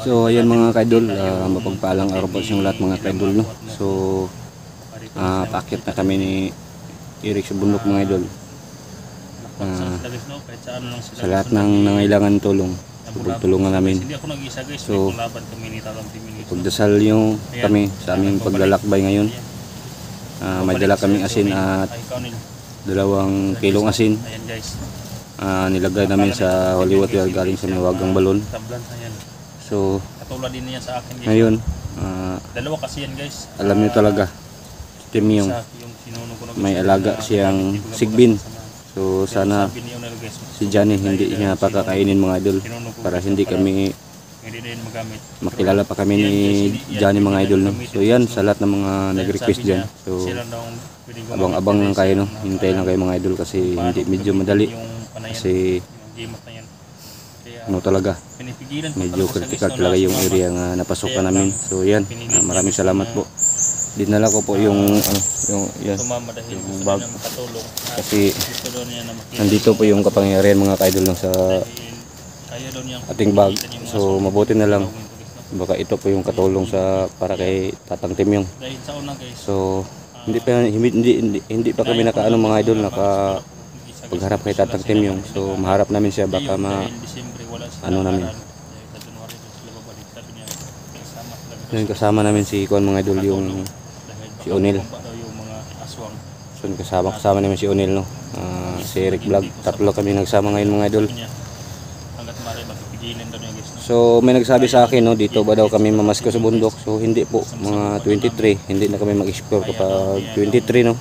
So ayan mga kaidol, mapagpaalang araw po sa inyong lahat mga kaidol, no? So paakyat na kami ni Eric sa bundok mga idol. Sa lahat ng nangailangan tulong, tulungan namin. So pagdasal nyo kami sa aming paglalakbay ngayon. May dala kaming asin at 2 kilong asin. Nilagay namin sa holy water galing sa Mawagang Balon. So ngayon dalawa kasi yan guys. Alam niyo talaga Tim yung may alaga siyang sigbin. So sana si Johnny hindi niya pakakainin mga idol para hindi kami makilala pa kami ni Johnny mga idol, no? So yan sa lahat ng mga nag-request dyan. So abang-abang lang kayo, no? Hintay lang kayo mga idol kasi hindi medyo madali kasi ano talaga medyo critical talaga yung area nga napasukan namin. So yan, maraming salamat po. Dinala ko po yung bag kasi nandito po yung kapangyarihan mga kaidol lang sa ating bag. So mabuti na lang baka ito po yung katulong sa para kay Tatang Tim yung. So hindi pa kami nakaano mga idol pagharap kay Tatang Tim yung. So maharap namin siya baka ano namin. Yun, kasama namin si Kuan mga idol yung si Onil. So kasama namin si Onil, no? Si Eric Vlog. Tatlo kami nagsama ngayon mga idol. So may nagsabi sa akin, no, dito ba daw kami mamasko sa bundok. So hindi po, mga 23 hindi na kami mag-explore kapag 23, no?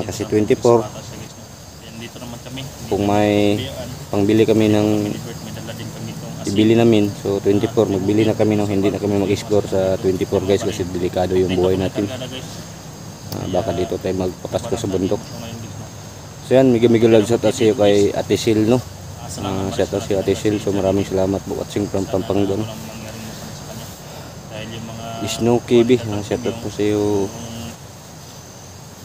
Kasi 24 kung may pangbili kami ng ibili namin, so 24 magbili na kami, no? Hindi na kami mag-explore sa 24 guys kasi delikado yung buhay natin. Baka dito tayo magpapasko sa bundok. So yan, migil lang shout out sa iyo kay Ate Sil, no? Shout out si Ate Sil. So maraming salamat po watching from Pampanga, no? Snow KB, shout out po sa iyo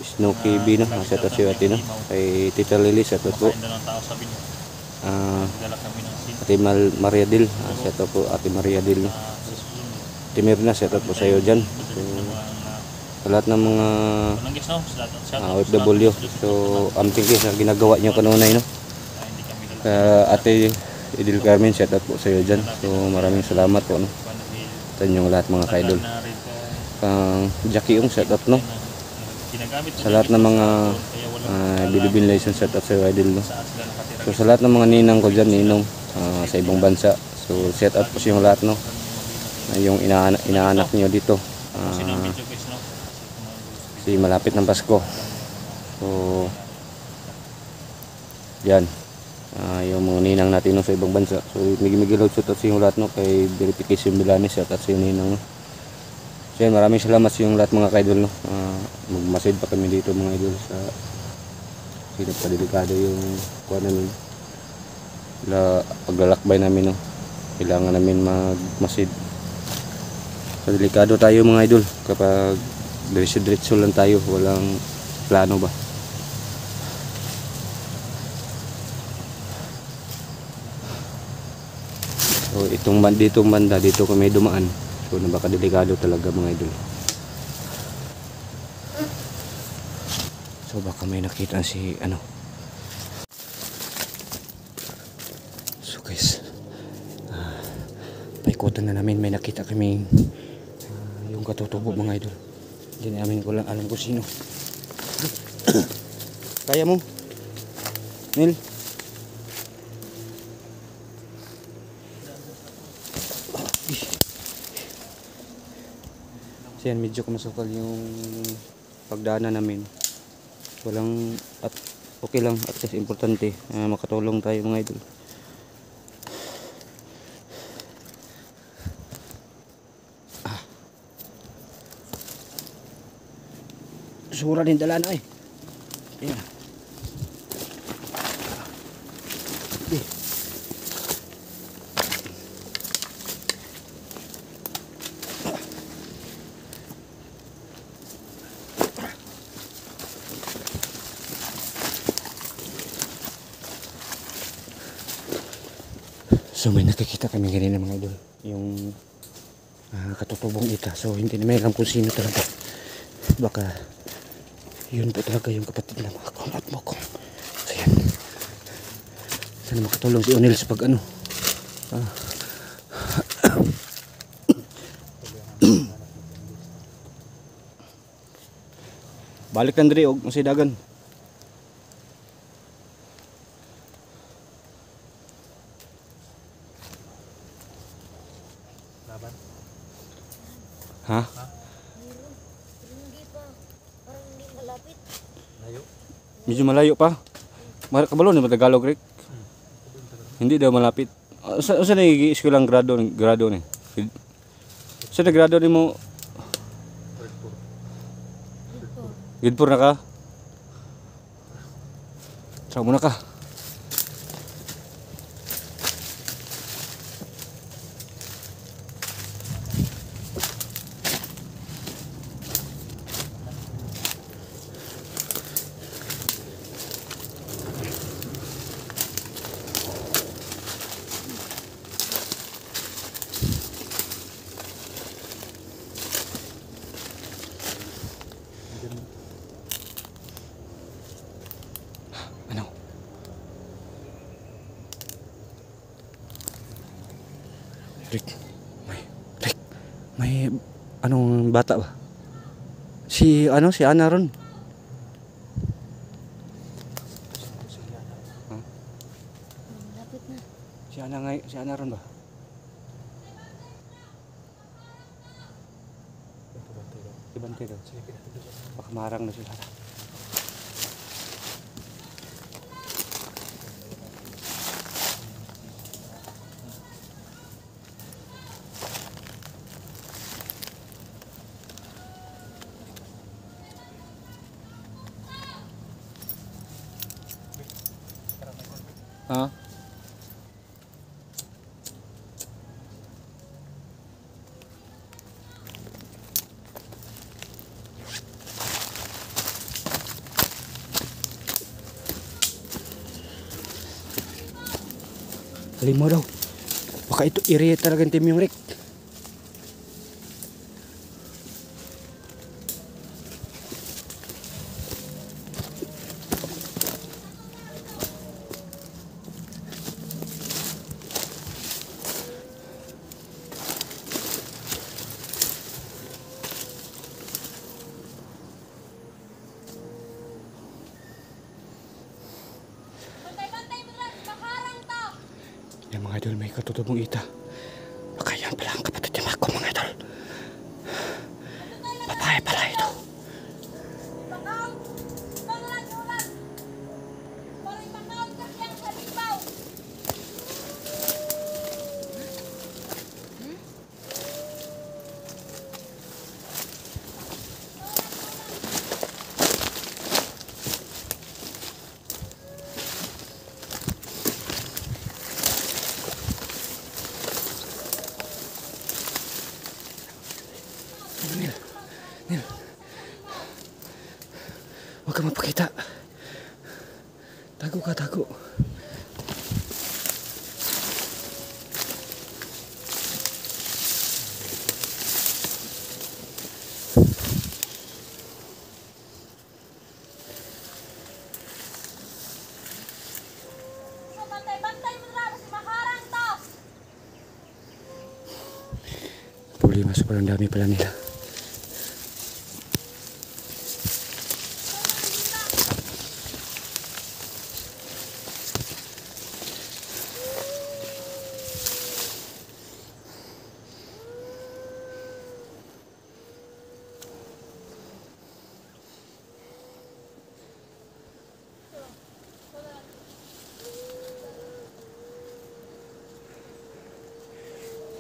Snow KB, no? Shout out sa iyo Ate, no? Kay Tita Lily, shout out po. Ate Maria Dil, shout out po Ate Maria Dil, no? Timirna, shout out po sa iyo dyan. So sa lahat ng mga OFW, so amping sa ginagawa nyo kanunay, no? Ate Idil Carmen, shout out po sa iyo dyan. So maraming salamat po, no? Sa inyong lahat mga kaidol. Kang Jackie yung shout out, no? Sa lahat ng mga Bilibin license, shout out sa iyo idol, no? So sa lahat ng mga ninang ko dyan, ninong sa ibang bansa, so shout out po sa yung lahat, no? Yung inaanak nyo dito, si malapit ng Pasko. So yan, yung mga ninang natin, no, sa ibang bansa. So migil shout out sa yung lahat, no? Kay Verification Milanes, shout out sa yung ninang, no? So yan, maraming salamat sa yung lahat mga kaidol, no? Magmasid pa kami dito mga idol sa hirap pa delikado yung kuha namin paglalakbay namin, no? Kailangan namin magmasid. So delikado tayo mga idol kapag diretso lang tayo, walang plano ba. So itong banda dito kami dumaan, so napakadelikado talaga mga idol. So baka may nakita si ano. So guys, paikutan na namin, may nakita kami yung katutubo mga idol. Hindi namin ko lang alam kung sino. Kaya mo Nil? So yan, medyo kumasukal yung pagdaanan namin. Walang at okay lang, at least importante makatulong tayo mga idol. Sura din dala na eh. Ayan. So may nakikita kami ganina mga idol, yung katutubong ita. So hindi namin alam kung sino talaga. Baka yun po talaga yung kapatid na Makong at Mokong. So yan, sana makatulong si Onel sa pag ano. Balik lang diri og masidagan. Laban. Ha? Hindi pa. Parang hindi malapit. Layo. Medyo malayo pa. Kabalo ni Tagalog Rick. Hindi daw malapit. Sa nag-eskwela ang grado ni. Sa grado ni mo Gidpur na ka? Saan muna ka? Ano? Rick, may anong bata ba? Si Ana ron. Malapit na. Si Ana ron ba? Ibante daw. Baka marang na sila. Ha? Halin mo daw. Baka ito area talagang team yung Rick. Bantay-bantay mo lang. Makarang to. Yung mga idol may katutubong ita. Baka yan pala ang kapatid ni Mako mga idol. Babae pala ito. Bakaw. Pangalan-ulan. Parang bakaw kasi ang sabibaw. Nil. Huwag ka mapakita. Tago ka, tago. So, bantay-bantay mo lang kasi makarang to. Problema, sobrang dami pala nila.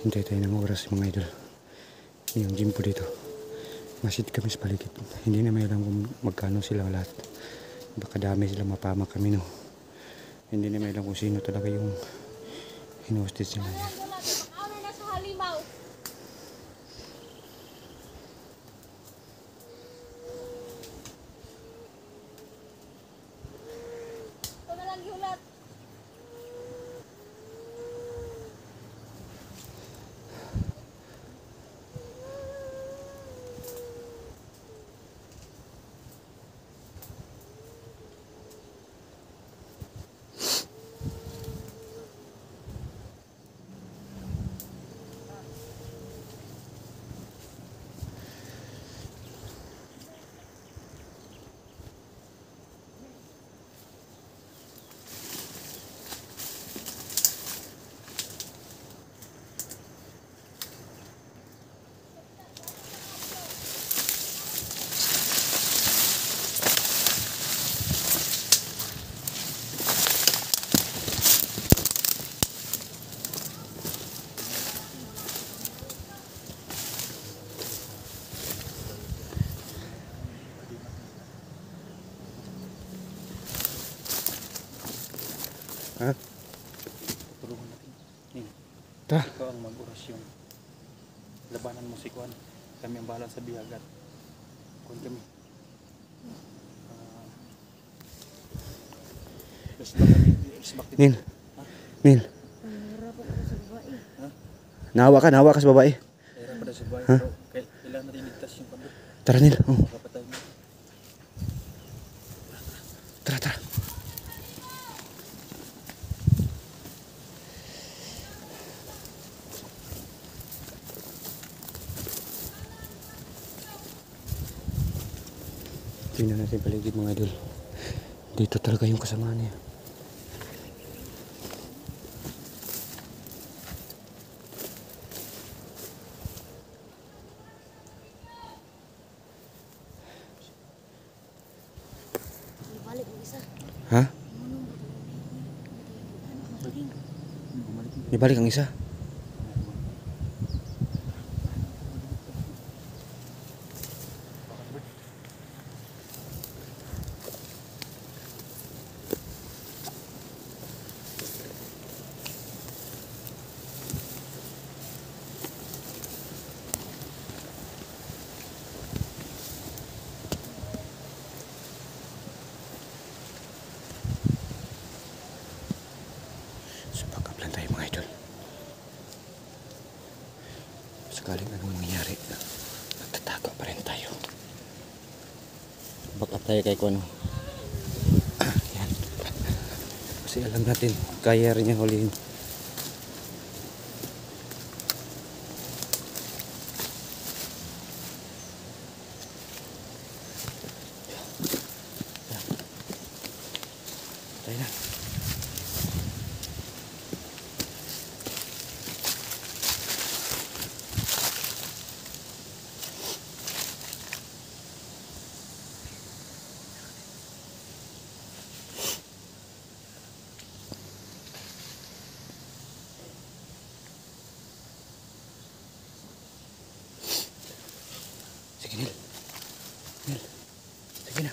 Hintay tayo ng oras mga idol. Yung gym po dito. Masid kami sa paligid. Hindi na may alam kung magkano sila lahat. Baka dami sila, mapama kami no. Hindi na may alam kung sino talaga yung hinustis nila. Bakaw na sa halimaw. Ito na lang yulat. Ha? Tulungan natin. Ning, Ta. ikaw ang mag-orasyon. Labanan mo si Kwan. Kami ang bahala sa biyagat. Kwan kami. Isbak dito. Nil. Nil. Nawa ka sa babae. Kailan pa na sa bahay. Ha? Pero kailangan natin iligtas yung pablo. Tara Nil. Oh. Kapatay mo. Tara, tara. Tingnan natin paligid mga idol. Dito talaga yung kasama niya. Balik ang isa. Ha? Bumalik. Ibalik ang isa. So backup lang tayo mga idol. Sakaling anong mangyari, nagtatago pa rin tayo. Backup tayo kay Kuano. Yan. Kasi alam natin, kaya rin niya hulihin. Tayo na. Sige Nil. Nil. Sige na.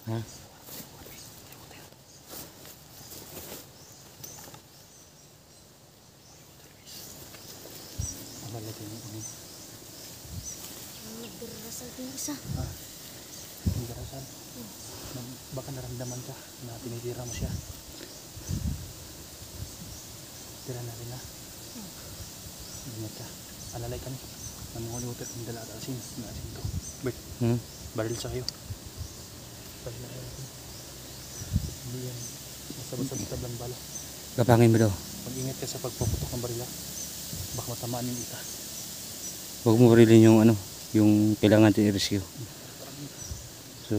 Ha? Balik yung ano. Nagdarasal din isa. Yung darasal. Baka naramdaman ka na tinitira mo siya. Tira natin na. Ingat ka. Alalay kami. Ang mga limutot ng dala at asin. Na asin to. Bert, baril sa kayo. Baril na kayo natin. Hindi yan. Basta-basta tablang bala. Kapangin mo daw. Mag-ingat ka sa pagpuputok ng barila. Baka matamaan yung ita. Huwag mo rilin yung ano, yung kailangan natin i-rescue. So,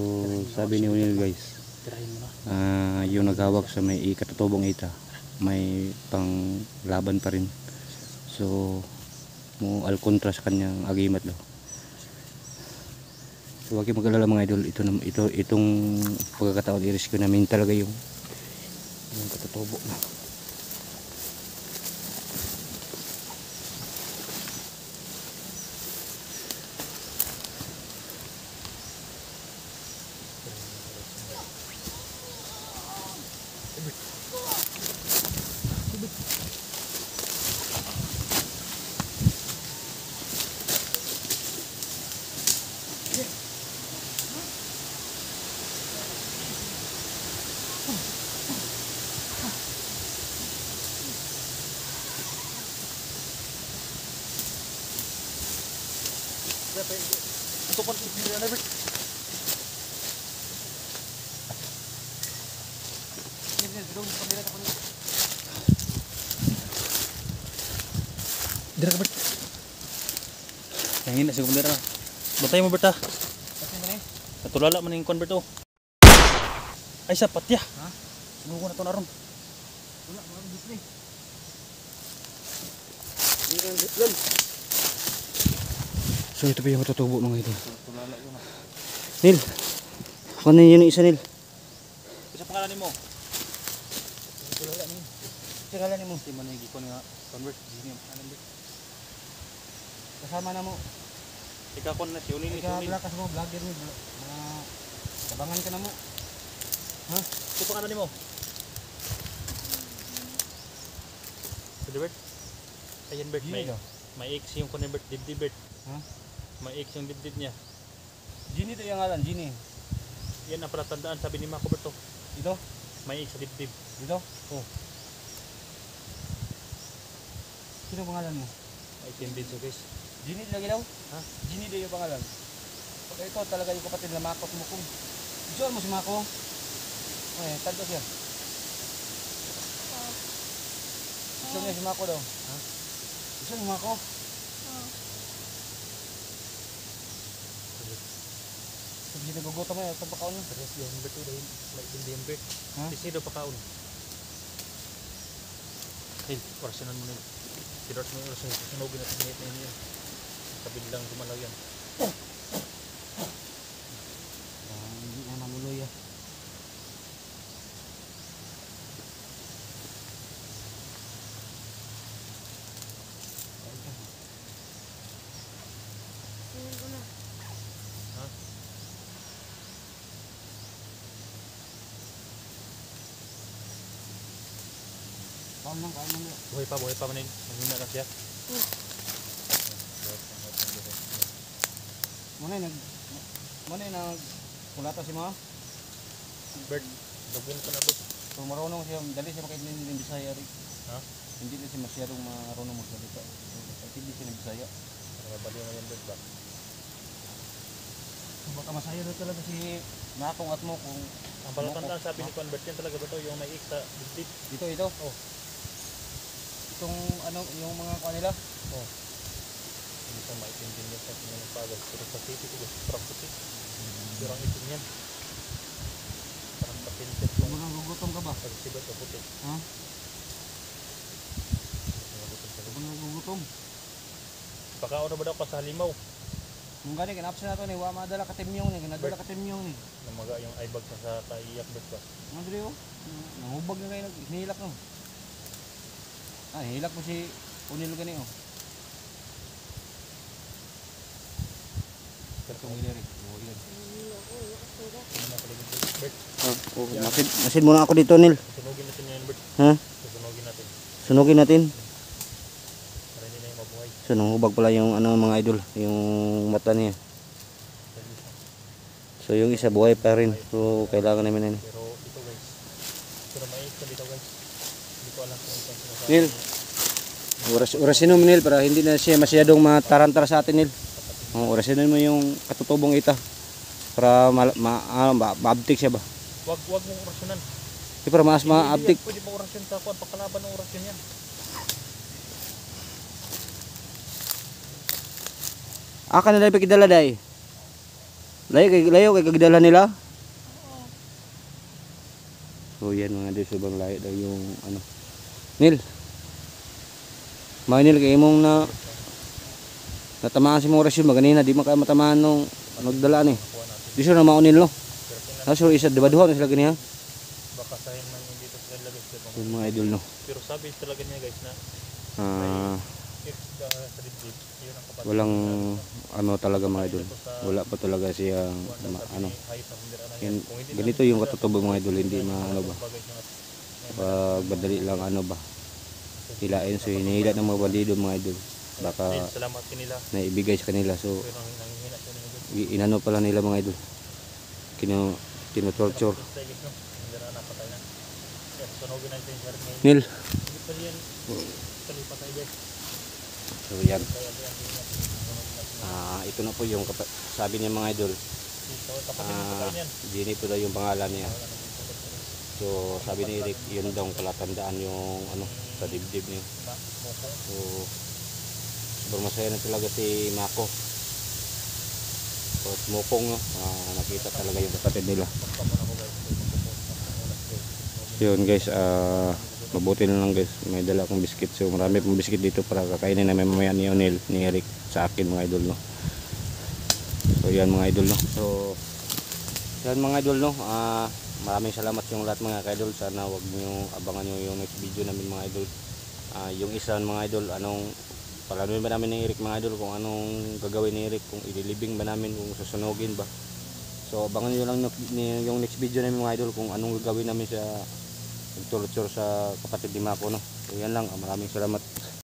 sabi ni Unil guys, Tirahin mo na. yung naghawak sa may ikatutubong ita, may pang laban pa rin. So, mo alkontra sa kanyang agimat daw. So, huwag kayong mag-alala mga idol, itong pagkakataon i-rescue namin talaga yung katutubo na. Ito pa si Pira na Bert. Dira ka Bert. Yang na siguro dira. Batay mo Bert ha. Katulala man yung kon Bert oh. Ay sapat ya. Ha? Sunugo na to na ron. Wala mga display. So ito pa yung matutubo mga ito. Nil, ako na yun yung isa Nil. Isa pangalan mo? Tulala ni. Isa pangalan mo? Di mo na yung nga convert. Kasama na mo. Ika kon na si Unin ni. Ika blakas mo, vlogger ni. Mga tabangan ka na mo. Ha? Ito pangalan mo? Ito Bert? Ayan Bert, may X yung convert dibdib Bert. Ha? May X yung dibdib niya. Gini ito yung ngalan, Gini. Yan ang palatandaan, sabi ni Mako Berto. Dito? May X sa dibdib. Dito? Oo. Sino pangalan mo? Ay, Timbin so guys. Gini lagi daw? Ha? Gini daw yung pangalan. Pag ito talaga yung kapatid na Mako mo kung. Isuan mo si Mako? Okay, tanda siya. Isuan niya si Mako daw. Ha? Isuan mo Mako? Hindi nagugutom mo, ito pakaon mo. Pero yung Bert dahil may yung Bert. Kasi daw pakaon. Hey, orasyonan mo na yun. Tinort mo yung orasyon. Sunogin na sa minute na yun. Sabi lang gumalaw yan. Hindi na mamuloy yan. Buhay pa manin. Manghina na siya. Mana nag kulata si mga Bert, dugin ka na Bert. So marunong siya, dali siya makaintindi ng Bisaya rin. Ha? Hindi na siya masyadong marunong magsalita. Hindi siya ng Bisaya. Baliw na yan Bert ba? Baka masaya rin talaga si Makong at mo kung ang palatandaan sabi ni Convert yan talaga ba ito yung may X sa dibdib? Ito? Oh. Itong ano, yung mga kanila? Oh. Hindi ko maintindihan sa mga pagod. Pero sa city ko, parang puti. Pero ang itim yan. Parang kapinter. Kung mga gugutom ka ba? Pag sibat o puti. Ha? Kung mga gugutom? Pakaon na ba daw ka sa halimaw? Kung gani, kinapsin na ito ni, wa madala ka timyong ni, kinadala ka timyong ni. Namaga yung eyebag na sa kaiyak Bert ba? Ano dito? Nahubag na kayo, hinilak no. Ah, hilak mo si Unil gani oh. Kartong iliri. Oh, yan. Nasin muna ako dito, Nil. Sunugin natin yan, Bert. Ha? Sunugin natin. Sunugin natin. Para hindi na yung mabuhay. So, nanghubag pala yung ano, mga idol, yung mata niya. So, yung isa buhay pa rin. So, kailangan namin na. Pero ito guys. Pero may ito dito guys. Hindi ko alam kung ito sinasabi. Nil, orasin mo Nil para hindi na siya masyadong matarantara sa atin Nil. Orasin mo yung katutubong ita para ma-abdik siya ba? Wag mong orasyonan. Di para mas ma-abdik. Pwede ba orasyon sa kuwan pagkalaban ng orasyon yan? Aka na dahil pagkidala dahil? Layo kay kagdala nila? So yan mga di subang layo daw yung ano. Nil. Mga Nil kay imong na natamaan si mong orasyon maganina di man kay matamaan nung nagdala ni. Di siya na maunil no. Kaso isa diba-duha na sila ganiya. Baka sahin man dito sa lagos ko. Yung mga idol no. Pero sabi talaga niya guys na walang ano talaga mga idol. Wala pa talaga siya ano. Yan, ganito yung katutubo mga idol, hindi ano ba. Pag madali lang ano ba. Hilain so hinihila ng mga bandido mga idol. Baka naibigay sa kanila so inano pala nila mga idol. Tino-torture. Nil. So yan. Ito na po yung sabi niya mga idol. Jenny po daw yung pangalan niya. So sabi ni Eric, yun daw palatandaan yung ano sa dibdib niya. So sobrang masaya na talaga si Mako. So mukong nakita talaga yung kapatid nila. Yun guys, mabuti na lang guys, may dala akong biscuit. So marami pong biscuit dito para kakainin na mamaya ni Onel, ni Eric sa akin mga idol, no. So yan mga idol, no. So yan mga idol, no. Maraming salamat yung lahat mga idol. Sana wag niyo abangan niyo yung next video namin mga idol. Yung isa mga idol, anong palanuin ba namin ni Eric mga idol, kung anong gagawin ni Eric, kung ililibing ba namin, kung susunugin ba. So abangan niyo lang yung next video namin mga idol, kung anong gagawin namin sa pagtulot sa kapatid ni Mako, no. So yan lang, maraming salamat.